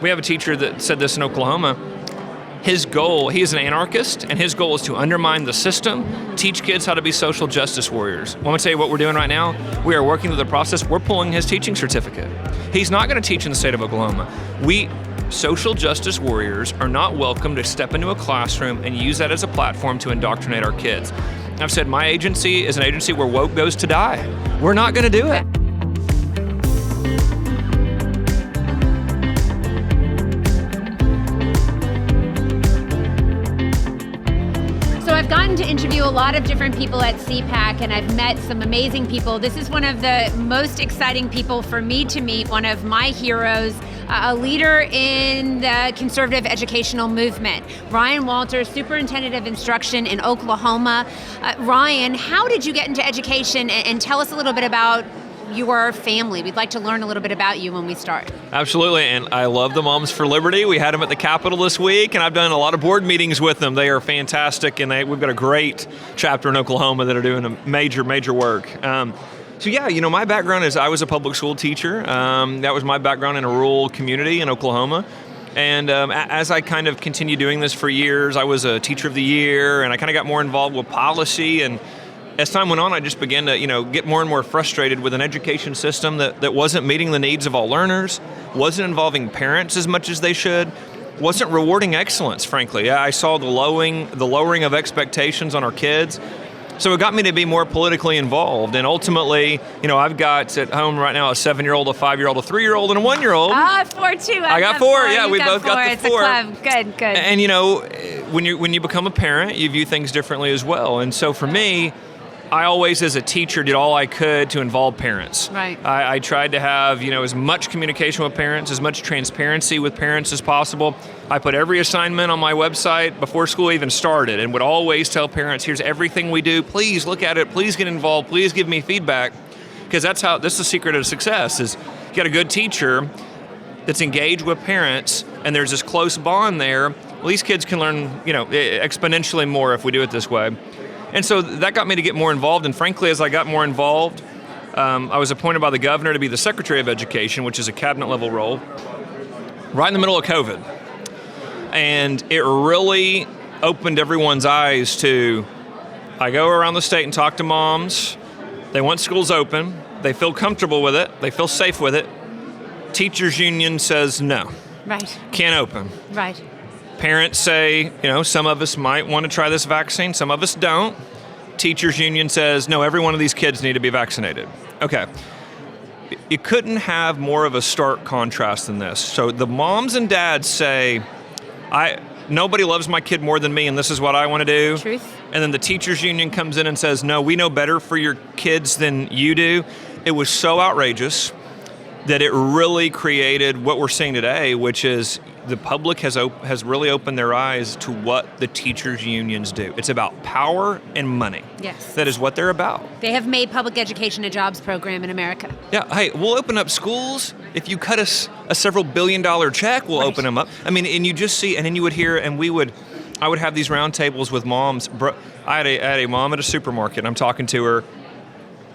We have a teacher that said this in Oklahoma. His goal, he is an anarchist, and his goal is to undermine the system, teach kids how to be social justice warriors. Well, I'm going to tell you what we're doing right now. We are working through the process. We're pulling his teaching certificate. He's not going to teach in the state of Oklahoma. We, social justice warriors, are not welcome to step into a classroom and use that as a platform to indoctrinate our kids. I've said my agency is an agency where woke goes to die. We're not going to do it. I've gotten to interview a lot of different people at CPAC, and I've met some amazing people. This is one of the most exciting people for me to meet, one of my heroes, a leader in the conservative educational movement. Ryan Walters, Superintendent of Instruction in Oklahoma. Ryan, how did you get into education, and tell us a little bit about your family. We'd like to learn a little bit about you when we start. Absolutely, and I love the Moms for Liberty. We had them at the Capitol this week, and I've done a lot of board meetings with them. They are fantastic, and we've got a great chapter in Oklahoma that are doing a major work. My background is I was a public school teacher. That was my background in a rural community in Oklahoma. And as I kind of continued doing this for years, I was a teacher of the year, and I kind of got more involved with policy. And as time went on, I just began to, get more and more frustrated with an education system that wasn't meeting the needs of all learners, wasn't involving parents as much as they should, wasn't rewarding excellence, frankly. I saw the lowering of expectations on our kids. So it got me to be more politically involved. And ultimately, I've got at home right now a 7-year-old, a 5-year-old, a 3-year-old, and a 1-year-old. 4 too. I got 4. Yeah, we both got the 4. It's a club. Good. And when you become a parent, you view things differently as well. And so for me, I always, as a teacher, did all I could to involve parents. Right. I tried to have, as much communication with parents, as much transparency with parents as possible. I put every assignment on my website before school even started and would always tell parents, here's everything we do. Please look at it. Please get involved. Please give me feedback. Because this is the secret of success, is you got a good teacher that's engaged with parents, and there's this close bond there. Well, these kids can learn, exponentially more if we do it this way. And so that got me to get more involved, and frankly, as I got more involved, I was appointed by the governor to be the Secretary of Education, which is a cabinet-level role, right in the middle of COVID. And it really opened everyone's eyes to, I go around the state and talk to moms. They want schools open. They feel comfortable with it. They feel safe with it. Teachers union says no. Right. Can't open. Right. Parents say, some of us might want to try this vaccine, some of us don't. Teachers union says, no, every one of these kids need to be vaccinated. Okay. You couldn't have more of a stark contrast than this. So the moms and dads say, nobody loves my kid more than me, and this is what I want to do. Truth. And then the teachers union comes in and says, no, we know better for your kids than you do. It was so outrageous that it really created what we're seeing today, which is the public has really opened their eyes to what the teachers unions do. It's about power and money. Yes. That is what they're about. They have made public education a jobs program in America. Yeah, hey, we'll open up schools. If you cut us a several billion-dollar check, we'll open them up. I mean, and you just see, and then you would hear, and I would have these roundtables with moms. I had a mom at a supermarket, and I'm talking to her,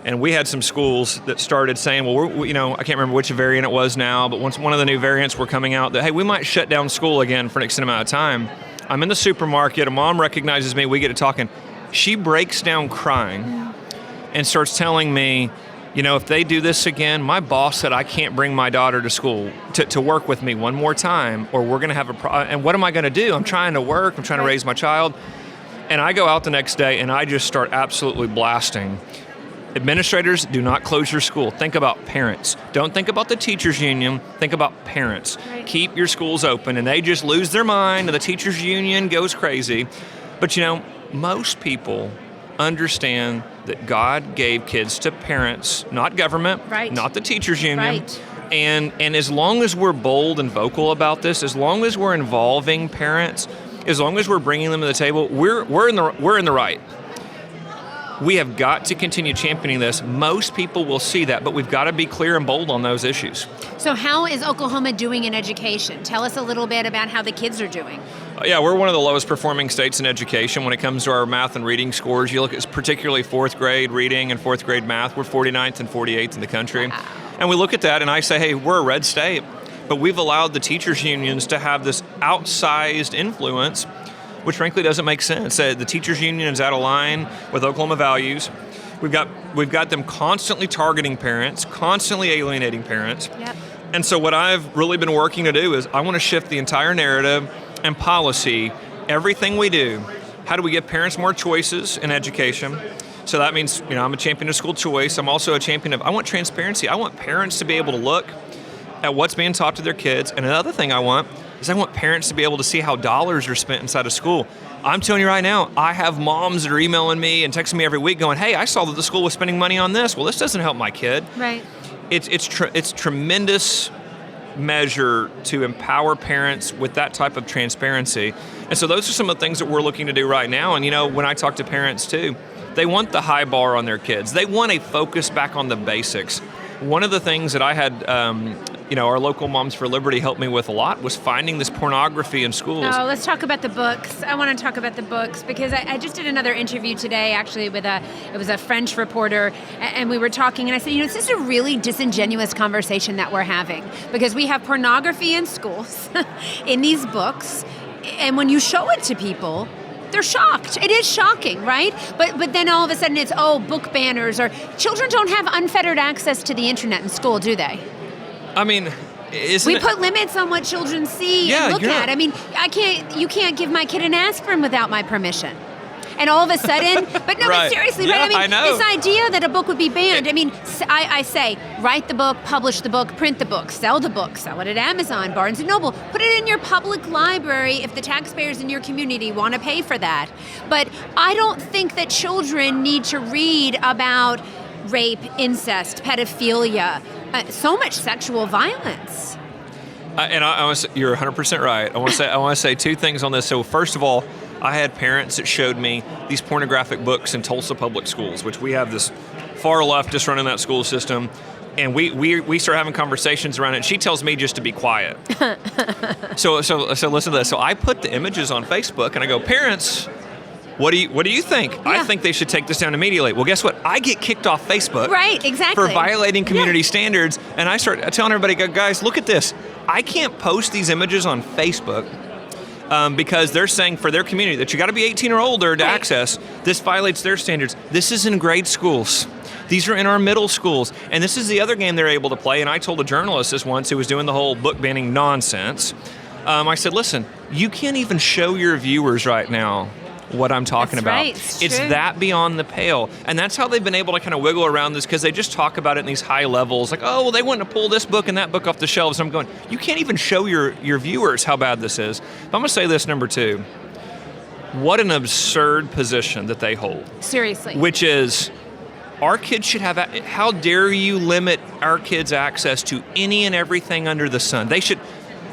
and we had some schools that started saying, well, I can't remember which variant it was now, but once one of the new variants were coming out, that, hey, we might shut down school again for an extended amount of time. I'm in the supermarket, a mom recognizes me, we get to talking. She breaks down crying and starts telling me, if they do this again, my boss said I can't bring my daughter to school to work with me one more time, or we're going to have a problem. And what am I going to do? I'm trying to work, I'm trying to raise my child. And I go out the next day and I just start absolutely blasting. Administrators, do not close your school. Think about parents. Don't think about the teachers union. Think about parents. Right. Keep your schools open, and they just lose their mind, and the teachers union goes crazy. But most people understand that God gave kids to parents, not government, right. Not the teachers union. Right. And as long as we're bold and vocal about this, as long as we're involving parents, as long as we're bringing them to the table, we're in the right. We have got to continue championing this. Most people will see that, but we've got to be clear and bold on those issues. So how is Oklahoma doing in education? Tell us a little bit about how the kids are doing. Yeah, we're one of the lowest performing states in education when it comes to our math and reading scores. You look at particularly 4th grade reading and 4th grade math. We're 49th and 48th in the country. Wow. And we look at that and I say, hey, we're a red state. but we've allowed the teachers' unions to have this outsized influence, which frankly doesn't make sense. The teachers' union is out of line with Oklahoma values. We've got them constantly targeting parents, constantly alienating parents. Yep. And so what I've really been working to do is I want to shift the entire narrative and policy, everything we do. How do we give parents more choices in education? So that means, I'm a champion of school choice. I'm also a champion of, I want transparency. I want parents to be able to look at what's being taught to their kids. And another thing I want parents to be able to see how dollars are spent inside of school. I'm telling you right now, I have moms that are emailing me and texting me every week going, hey, I saw that the school was spending money on this. Well, this doesn't help my kid. Right. It's tremendous measure to empower parents with that type of transparency. And so those are some of the things that we're looking to do right now. And when I talk to parents too, they want the high bar on their kids. They want a focus back on the basics. One of the things that I had, our local Moms for Liberty helped me with a lot was finding this pornography in schools. Oh, let's talk about the books. I want to talk about the books because I just did another interview today, actually, it was a French reporter, and we were talking, and I said, this is a really disingenuous conversation that we're having because we have pornography in schools, in these books, and when you show it to people, they're shocked. It is shocking, right? But then all of a sudden it's, book banners, or children don't have unfettered access to the internet in school, do they? I mean, we put limits on what children see and look at. I mean, you can't give my kid an aspirin without my permission. And all of a sudden, but seriously, yeah, right? I mean, know. This idea that a book would be banned, I say, write the book, publish the book, print the book, sell it at Amazon, Barnes & Noble, put it in your public library if the taxpayers in your community want to pay for that. But I don't think that children need to read about rape, incest, pedophilia, so much sexual violence. And you're 100% right. I want to say two things on this. So first of all, I had parents that showed me these pornographic books in Tulsa public schools, which we have this far leftist running that school system, and we start having conversations around it. And she tells me just to be quiet. So listen to this. So I put the images on Facebook, and I go, parents, what do you think? Yeah. I think they should take this down immediately. Well, guess what? I get kicked off Facebook. Right, exactly. For violating community standards, and I start telling everybody, guys, look at this. I can't post these images on Facebook. Because they're saying for their community that you got to be 18 or older to access. This violates their standards. This is in grade schools. These are in our middle schools. And this is the other game they're able to play. And I told a journalist this once who was doing the whole book banning nonsense. I said, listen, you can't even show your viewers right now what I'm talking about. Right. It's that beyond the pale. And that's how they've been able to kind of wiggle around this, because they just talk about it in these high levels. Like, well, they want to pull this book and that book off the shelves. And I'm going, you can't even show your viewers how bad this is. But I'm going to say this, number two. What an absurd position that they hold. Seriously. Which is, our kids should have, how dare you limit our kids' access to any and everything under the sun? They should.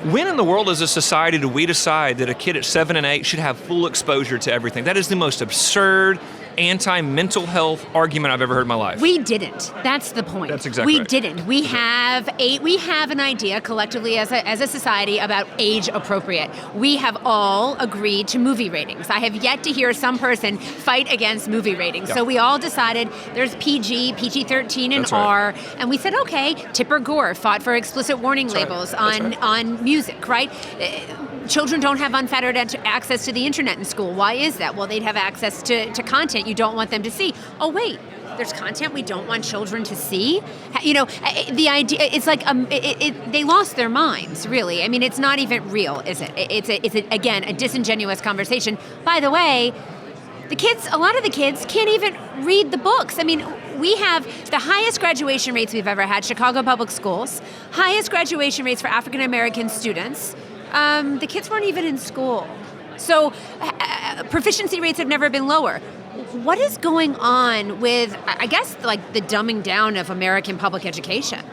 When in the world as a society do we decide that a kid at 7 and 8 should have full exposure to everything? That is the most absurd, anti-mental health argument I've ever heard in my life. We didn't. That's the point. That's exactly right. We didn't. We have an idea collectively as a society about age appropriate. We have all agreed to movie ratings. I have yet to hear some person fight against movie ratings. Yeah. So we all decided there's PG, PG-13, and That's right. R, and we said, okay, Tipper Gore fought for explicit warning labels on music, right? Children don't have unfettered access to the internet in school. Why is that? Well, they'd have access to content you don't want them to see. Oh, wait, there's content we don't want children to see? The idea, it's like they lost their minds, really. I mean, it's not even real, is it? It's again, a disingenuous conversation. By the way, a lot of the kids can't even read the books. I mean, we have the highest graduation rates we've ever had, Chicago Public Schools, highest graduation rates for African American students. The kids weren't even in school. So proficiency rates have never been lower. What is going on with, I guess, like the dumbing down of American public education?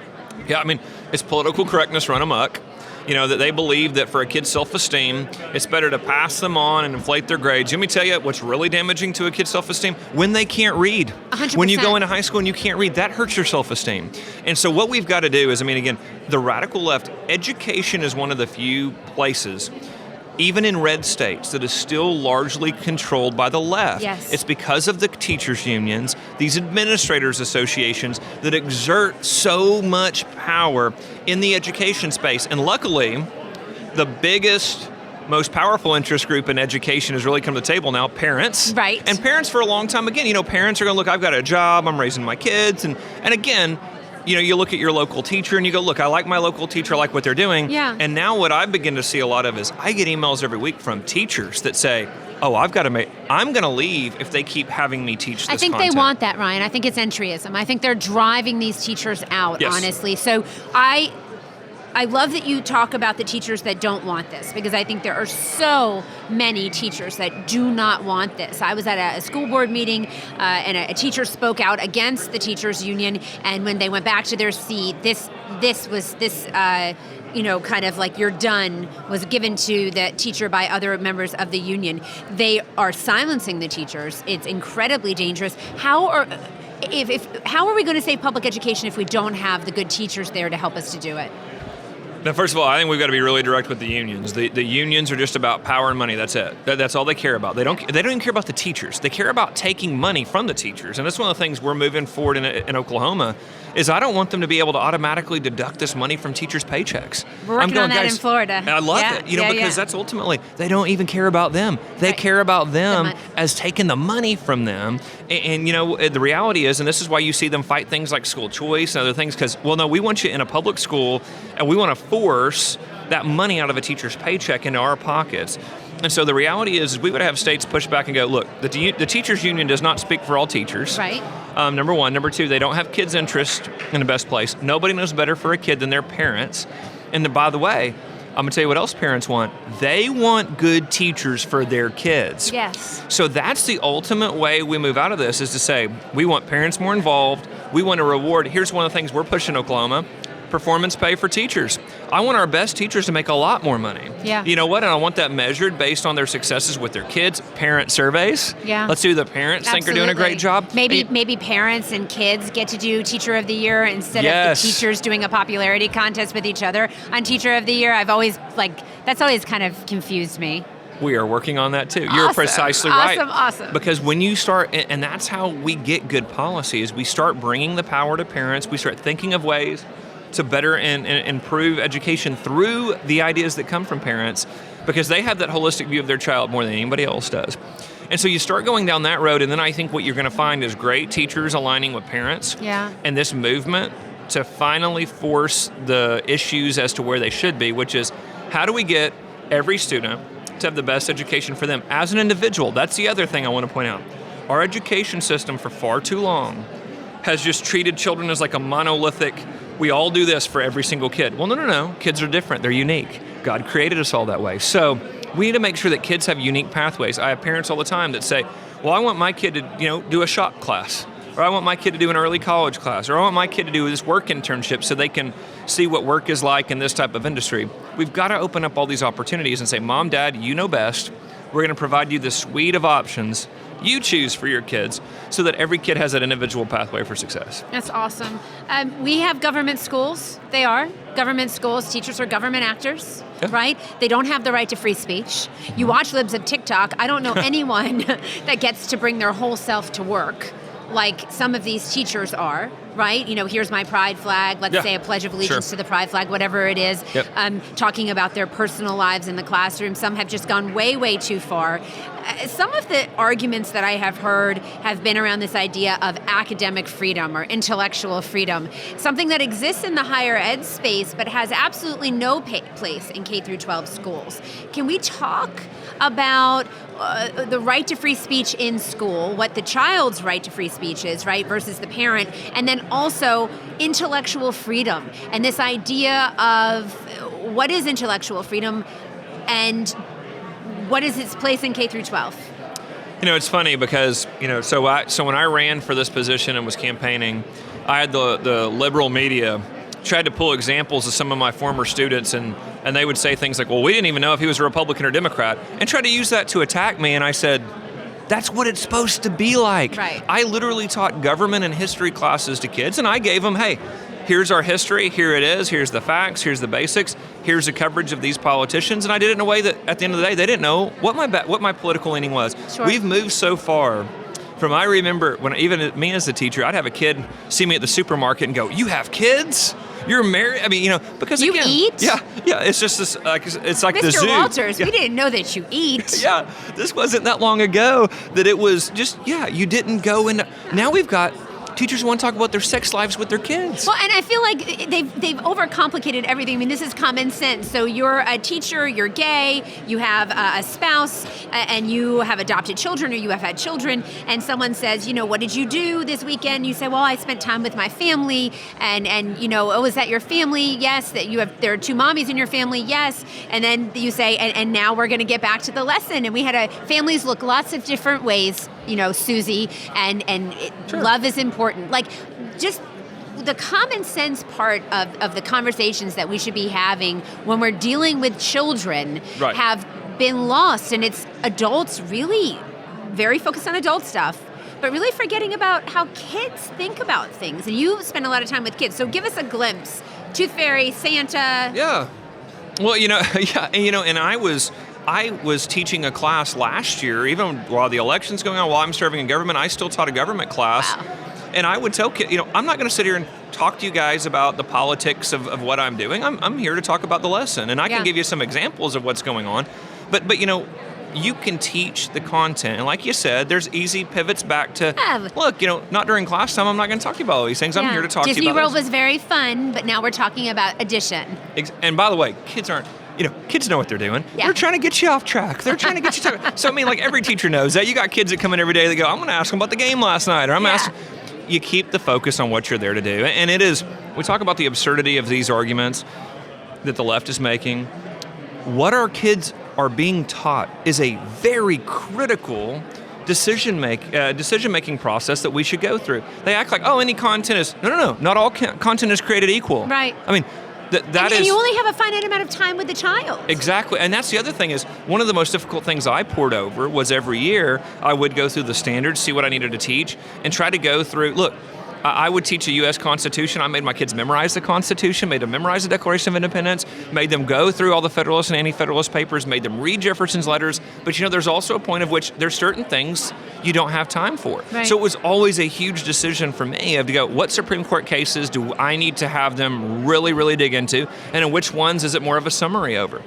Yeah, I mean, it's political correctness run amok. That they believe that for a kid's self-esteem, it's better to pass them on and inflate their grades. Let me tell you what's really damaging to a kid's self-esteem: when they can't read. 100%. When you go into high school and you can't read, that hurts your self-esteem. And so what we've got to do is, again, the radical left, education is one of the few places even in red states, that is still largely controlled by the left. Yes. It's because of the teachers' unions, these administrators' associations that exert so much power in the education space. And luckily, the biggest, most powerful interest group in education has really come to the table now, parents. Right. And parents for a long time, again, parents are going to look, I've got a job, I'm raising my kids. And again, you look at your local teacher and you go, look, I like my local teacher, I like what they're doing. Yeah. And now what I begin to see a lot of is I get emails every week from teachers that say, oh, I'm going to leave if they keep having me teach this I think content. they want that, Ryan. I think it's entryism. I think they're driving these teachers out, Yes. honestly. So I love that you talk about the teachers that don't want this, because I think there are so many teachers that do not want this. I was at a school board meeting and a teacher spoke out against the teachers union, and when they went back to their seat, this kind of like you're done was given to the teacher by other members of the union. They are silencing the teachers. It's incredibly dangerous. How are we going to save public education if we don't have the good teachers there to help us to do it? Now, first of all, I think we've got to be really direct with the unions. The unions are just about power and money. That's it. That's all they care about. They don't even care about the teachers. They care about taking money from the teachers. And that's one of the things we're moving forward in Oklahoma, is I don't want them to be able to automatically deduct this money from teachers' paychecks. We're working on that in Florida. I love it, because that's ultimately, they don't even care about them. They care about them as taking the money from them. And the reality is, and this is why you see them fight things like school choice and other things, because, well, no, we want you in a public school, and we want to force that money out of a teacher's paycheck into our pockets. And so the reality is we would have states push back and go, look, the teachers union does not speak for all teachers. Right. Number one. Number two, they don't have kids' interest in the best place. Nobody knows better for a kid than their parents. And by the way, I'm going to tell you what else parents want. They want good teachers for their kids. Yes. So that's the ultimate way we move out of this, is to say, we want parents more involved. We want to reward. Here's one of the things we're pushing in Oklahoma. Performance pay for teachers. I want our best teachers to make a lot more money. Yeah. You know what? And I want that measured based on their successes with their kids. Parent surveys. Yeah. Let's do the parents think they're doing a great job. Maybe parents and kids get to do Teacher of the Year instead of the teachers doing a popularity contest with each other on Teacher of the Year. That's always kind of confused me. We are working on that too. You're precisely right. Awesome. Because when you start, and that's how we get good policy, is we start bringing the power to parents. We start thinking of ways to better and improve education through the ideas that come from parents, because they have that holistic view of their child more than anybody else does. And so you start going down that road, and then I think what you're going to find is great teachers aligning with parents. Yeah. And this movement to finally force the issues as to where they should be, which is, how do we get every student to have the best education for them as an individual? That's the other thing I want to point out. Our education system for far too long has just treated children as like a monolithic, we all do this for every single kid. Well, no. Kids are different. They're unique. God created us all that way. So we need to make sure that kids have unique pathways. I have parents all the time that say, well, I want my kid to, do a shop class, or I want my kid to do an early college class, or I want my kid to do this work internship so they can see what work is like in this type of industry. We've got to open up all these opportunities and say, Mom, Dad, you know best. We're going to provide you this suite of options you choose for your kids, so that every kid has that individual pathway for success. That's awesome. We have government schools. They are government schools. Teachers are government actors, right? They don't have the right to free speech. You watch libs of TikTok. I don't know anyone that gets to bring their whole self to work like some of these teachers are, right? Here's my pride flag. Let's say a pledge of allegiance to the pride flag, whatever it is. Talking about their personal lives in the classroom. Some have just gone way, way too far. Some of the arguments that I have heard have been around this idea of academic freedom or intellectual freedom, something that exists in the higher ed space but has absolutely no place in K through 12 schools. Can we talk about the right to free speech in school, what the child's right to free speech is, right, versus the parent, and then also intellectual freedom and this idea of what is intellectual freedom and what is its place in K through 12? It's funny because, so when I ran for this position and was campaigning, I had the liberal media tried to pull examples of some of my former students, and they would say things like, well, we didn't even know if he was a Republican or Democrat, and try to use that to attack me. And I said, that's what it's supposed to be like. Right. I literally taught government and history classes to kids, and I gave them, hey, here's our history, here it is, here's the facts, here's the basics. here's the coverage of these politicians, and I did it in a way that at the end of the day, they didn't know what my political leaning was. Sure. We've moved so far from, I remember when even me as a teacher, I'd have a kid see me at the supermarket and go, "You have kids? You're married?" I mean, because you again, eat? Yeah. It's just this. It's like the zoo. Mr. Walters, Yeah. we didn't know that you eat. Yeah, this wasn't that long ago that it was just, you didn't go in. Now we've got teachers who want to talk about their sex lives with their kids. Well, and I feel like they've overcomplicated everything. I mean, this is common sense. So you're a teacher, you're gay, you have a spouse, and you have adopted children, or you have had children, and someone says, what did you do this weekend? You say, well, I spent time with my family, and oh, is that your family? Yes. That there are 2 mommies in your family? Yes. And then you say, and now we're going to get back to the lesson. And we had families look lots of different ways, Susie, and Sure. love is important. Like, just the common sense part of the conversations that we should be having when we're dealing with children Right. have been lost. And it's adults really very focused on adult stuff, but really forgetting about how kids think about things. And you spend a lot of time with kids. So give us a glimpse. Tooth Fairy, Santa. Yeah. Well, and I was teaching a class last year, even while the election's going on, while I'm serving in government, I still taught a government class. Wow. And I would tell kids, I'm not going to sit here and talk to you guys about the politics of what I'm doing. I'm here to talk about the lesson. And I can give you some examples of what's going on. But you can teach the content. And like you said, there's easy pivots back to, look, not during class time, I'm not going to talk to you about all these things. I'm here to talk to you about Disney World this. was very fun, but now we're talking about addition. And by the way, kids aren't, kids know what they're doing. Yeah. They're trying to get you off track. They're trying to get you to. So, like every teacher knows that. You got kids that come in every day, they go, I'm going to ask them about the game last night, or I'm going to ask. You keep the focus on what you're there to do. And it is, we talk about the absurdity of these arguments that the left is making. What our kids are being taught is a very critical decision-making process that we should go through. They act like, any content is, no, not all content is created equal. Right. I mean, and you only have a finite amount of time with the child. Exactly. And that's the other thing is, one of the most difficult things I poured over was every year I would go through the standards, see what I needed to teach, and try to go through, look, I would teach a U.S. Constitution. I made my kids memorize the Constitution, made them memorize the Declaration of Independence, made them go through all the Federalist and Anti-Federalist papers, made them read Jefferson's letters. But there's also a point of which there's certain things you don't have time for. Right. So it was always a huge decision for me to go, what Supreme Court cases do I need to have them really, really dig into? And in which ones is it more of a summary over?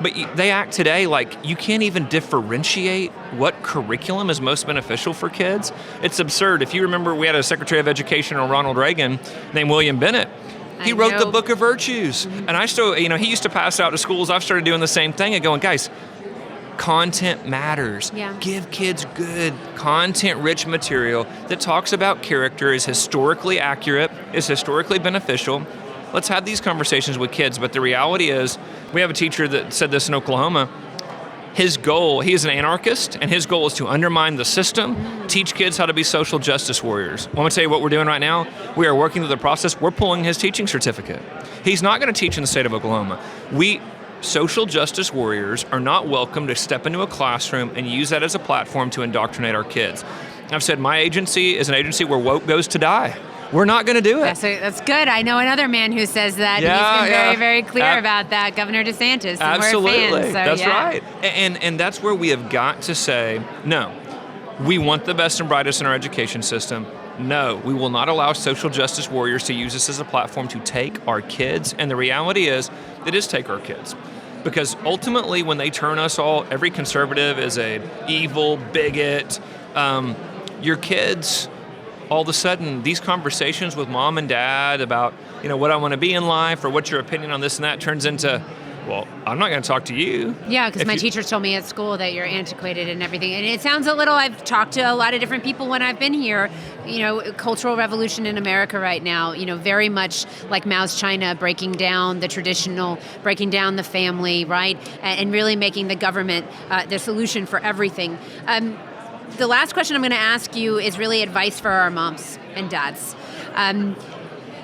But they act today like you can't even differentiate what curriculum is most beneficial for kids. It's absurd. If you remember, we had a Secretary of Education, Ronald Reagan, named William Bennett. He wrote the Book of Virtues. Mm-hmm. And I still, he used to pass out to schools. I've started doing the same thing and going, guys, content matters. Yeah. Give kids good, content-rich material that talks about character, is historically accurate, is historically beneficial. Let's have these conversations with kids. But the reality is, we have a teacher that said this in Oklahoma. His goal, he is an anarchist, and his goal is to undermine the system, teach kids how to be social justice warriors. Well, I'm going to tell you what we're doing right now. We are working through the process. We're pulling his teaching certificate. He's not going to teach in the state of Oklahoma. Social justice warriors are not welcome to step into a classroom and use that as a platform to indoctrinate our kids. I've said my agency is an agency where woke goes to die. We're not going to do it. That's good. I know another man who says that. Yeah, He's been very, very clear about that, Governor DeSantis. And Absolutely. We're fans, That's right. And that's where we have got to say, no, we want the best and brightest in our education system. No, we will not allow social justice warriors to use this as a platform to take our kids. And the reality is, it is take our kids. Because ultimately, when they turn us all, every conservative is a evil bigot. Your kids, all of a sudden, these conversations with mom and dad about, what I want to be in life or what's your opinion on this and that turns into, well, I'm not going to talk to you. Yeah, because my teachers told me at school that you're antiquated and everything. And it sounds a little, I've talked to a lot of different people when I've been here, cultural revolution in America right now, very much like Mao's China, breaking down the traditional, breaking down the family, right? And really making the government the solution for everything. The last question I'm going to ask you is really advice for our moms and dads.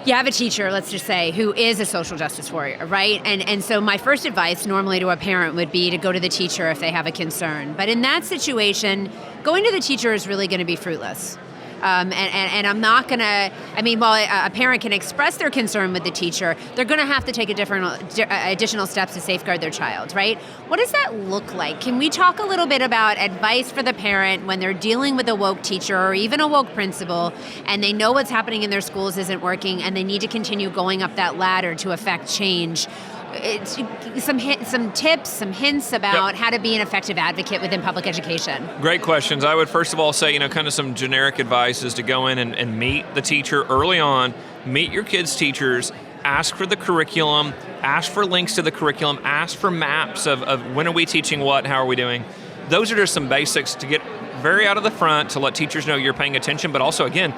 You have a teacher, let's just say, who is a social justice warrior, right? And so my first advice normally to a parent would be to go to the teacher if they have a concern. But in that situation, going to the teacher is really going to be fruitless. And I'm not going to, while a parent can express their concern with the teacher, they're going to have to take additional steps to safeguard their child, right? What does that look like? Can we talk a little bit about advice for the parent when they're dealing with a woke teacher or even a woke principal, and they know what's happening in their schools isn't working, and they need to continue going up that ladder to affect change? Some tips, some hints about how to be an effective advocate within public education. Great questions. I would first of all say, kind of some generic advice is to go in and meet the teacher early on, meet your kids' teachers, ask for the curriculum, ask for links to the curriculum, ask for maps of when are we teaching what, how are we doing. Those are just some basics to get very out of the front to let teachers know you're paying attention, but also, again,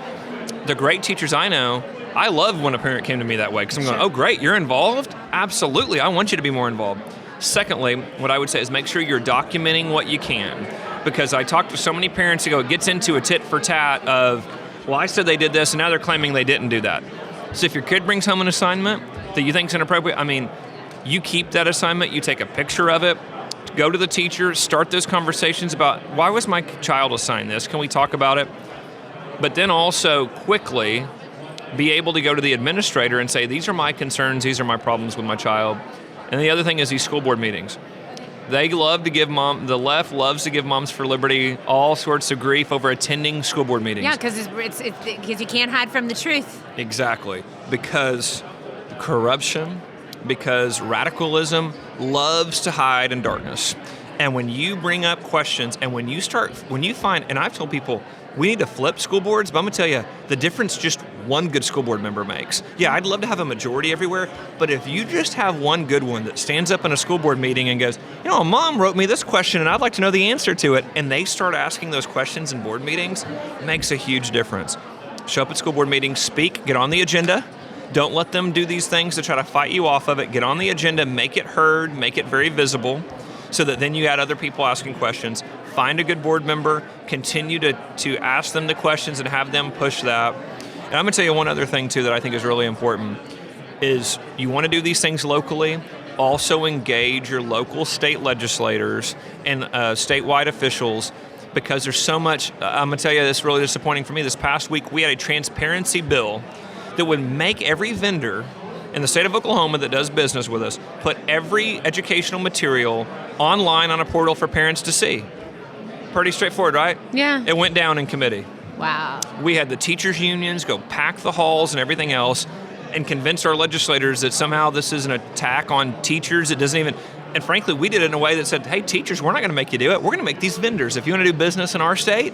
the great teachers I know, I love when a parent came to me that way because I'm going, oh, great, you're involved? Absolutely, I want you to be more involved. Secondly, what I would say is make sure you're documenting what you can, because I talk to so many parents who go, it gets into a tit for tat of, well, I said they did this and now they're claiming they didn't do that. So if your kid brings home an assignment that you think is inappropriate, you keep that assignment, you take a picture of it, go to the teacher, start those conversations about, why was my child assigned this? Can we talk about it? But then also quickly be able to go to the administrator and say, these are my concerns, these are my problems with my child. And the other thing is these school board meetings. They love to give the left loves to give Moms for Liberty all sorts of grief over attending school board meetings. Yeah, because you can't hide from the truth. Exactly. Because corruption, because radicalism loves to hide in darkness. And when you bring up questions and when you find, and I've told people, we need to flip school boards, but I'm going to tell you, the difference just one good school board member makes. Yeah, I'd love to have a majority everywhere, but if you just have one good one that stands up in a school board meeting and goes, a mom wrote me this question and I'd like to know the answer to it, and they start asking those questions in board meetings, it makes a huge difference. Show up at school board meetings, speak, get on the agenda. Don't let them do these things to try to fight you off of it. Get on the agenda, make it heard, make it very visible, so that then you had other people asking questions. Find a good board member, continue to ask them the questions and have them push that. And I'm going to tell you one other thing, too, that I think is really important, is you want to do these things locally, also engage your local state legislators and statewide officials, because there's so much. I'm going to tell you, this is really disappointing for me. This past week, we had a transparency bill that would make every vendor in the state of Oklahoma that does business with us put every educational material online on a portal for parents to see. Pretty straightforward, right? Yeah. It went down in committee. Wow. We had the teachers' unions go pack the halls and everything else and convince our legislators that somehow this is an attack on teachers. It doesn't even, and frankly, we did it in a way that said, hey, teachers, we're not going to make you do it. We're going to make these vendors. If you want to do business in our state,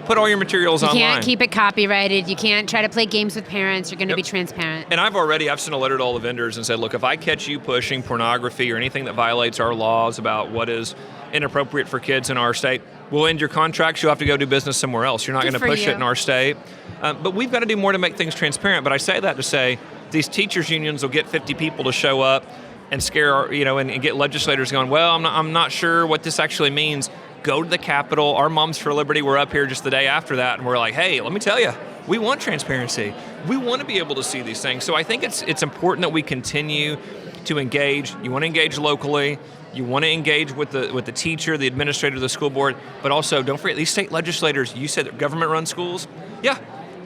put all your materials online. You can't keep it copyrighted. You can't try to play games with parents. You're going to be transparent. And I've sent a letter to all the vendors and said, look, if I catch you pushing pornography or anything that violates our laws about what is inappropriate for kids in our state, we'll end your contracts. You'll have to go do business somewhere else. You're not going to push it in our state. But we've got to do more to make things transparent. But I say that to say these teachers' unions will get 50 people to show up and scare, and get legislators going, well, I'm not sure what this actually means. Go to the Capitol. Our Moms for Liberty were up here just the day after that, and we're like, hey, let me tell you, we want transparency. We want to be able to see these things. So I think it's important that we continue to engage. You want to engage locally. You want to engage with the teacher, the administrator, the school board, but also don't forget these state legislators. You said that government-run schools. Yeah,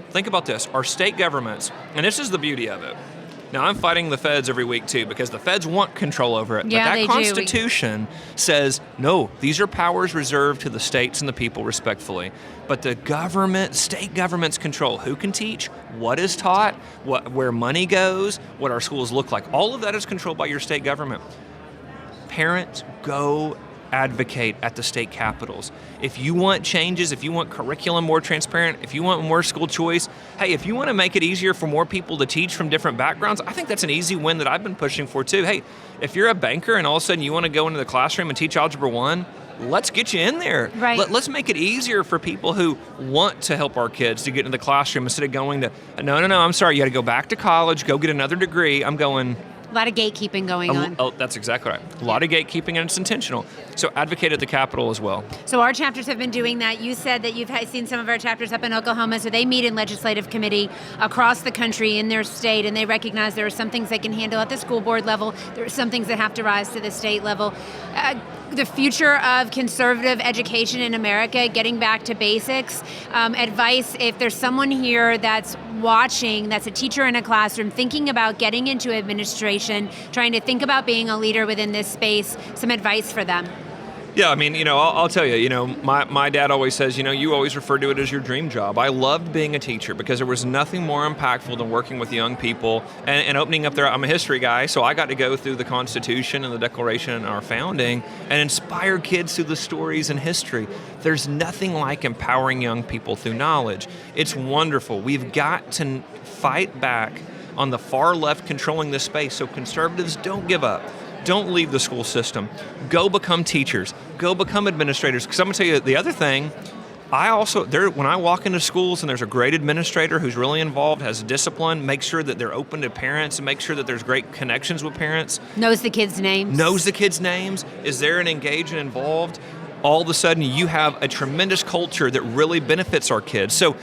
think about this. Our state governments, and this is the beauty of it. Now, I'm fighting the feds every week, too, because the feds want control over it. Yeah, but that Constitution says, no, these are powers reserved to the states and the people, respectfully. But the government, state governments control who can teach, what is taught, where money goes, what our schools look like. All of that is controlled by your state government. Parents, go advocate at the state capitals. If you want changes, if you want curriculum more transparent, if you want more school choice, hey, if you want to make it easier for more people to teach from different backgrounds, I think that's an easy win that I've been pushing for too. Hey, if you're a banker and all of a sudden you want to go into the classroom and teach Algebra 1, let's get you in there. Right. Let's make it easier for people who want to help our kids to get into the classroom instead of going to, no, I'm sorry, you got to go back to college, go get another degree. I'm going, lot of gatekeeping going on. Oh, that's exactly right. A lot of gatekeeping, and it's intentional. So advocate at the Capitol as well. So our chapters have been doing that. You said that you've seen some of our chapters up in Oklahoma, so they meet in legislative committee across the country in their state, and they recognize there are some things they can handle at the school board level. There are some things that have to rise to the state level. The future of conservative education in America, getting back to basics, advice, if there's someone here that's watching, that's a teacher in a classroom, thinking about getting into administration, trying to think about being a leader within this space, some advice for them. Yeah, I mean, I'll tell you, my dad always says, you always refer to it as your dream job. I loved being a teacher because there was nothing more impactful than working with young people and opening up their, I'm a history guy, so I got to go through the Constitution and the Declaration and our founding and inspire kids through the stories and history. There's nothing like empowering young people through knowledge. It's wonderful. We've got to fight back on the far left controlling this space, so conservatives don't give up. Don't leave the school system. Go become teachers. Go become administrators. Because I'm going to tell you the other thing, when I walk into schools and there's a great administrator who's really involved, has discipline, make sure that they're open to parents and make sure that there's great connections with parents. Knows the kids' names. Is there and engaged and involved? All of a sudden you have a tremendous culture that really benefits our kids. So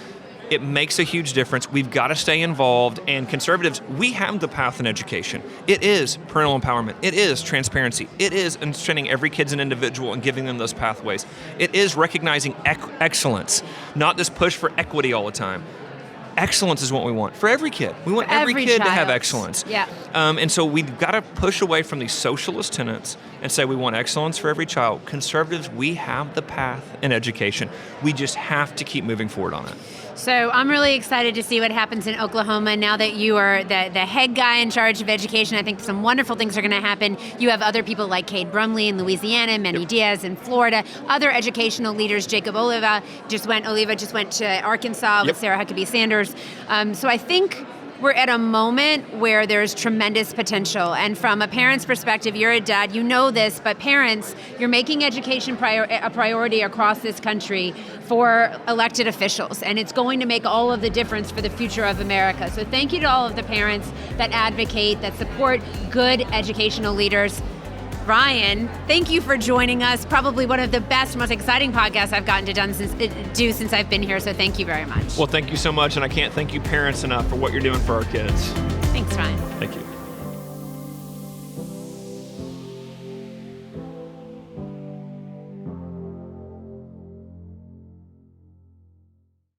it makes a huge difference. We've got to stay involved. And conservatives, we have the path in education. It is parental empowerment. It is transparency. It is understanding every kid's an individual and giving them those pathways. It is recognizing excellence, not this push for equity all the time. Excellence is what we want for every kid. We want every kid to have excellence. Yeah. And so we've got to push away from these socialist tenets and say we want excellence for every child. Conservatives, we have the path in education. We just have to keep moving forward on it. So I'm really excited to see what happens in Oklahoma now that you are the head guy in charge of education. I think some wonderful things are going to happen. You have other people like Cade Brumley in Louisiana, Manny Diaz in Florida, other educational leaders. Jacob Oliva just went to Arkansas with Sarah Huckabee Sanders. So I think we're at a moment where there's tremendous potential. And from a parent's perspective, you're a dad, you know this, but parents, you're making education a priority across this country for elected officials. And it's going to make all of the difference for the future of America. So thank you to all of the parents that advocate, that support good educational leaders. Ryan, thank you for joining us. Probably one of the best, most exciting podcasts I've gotten to do since I've been here. So thank you very much. Well, thank you so much. And I can't thank you parents enough for what you're doing for our kids. Thanks, Ryan. Thank you.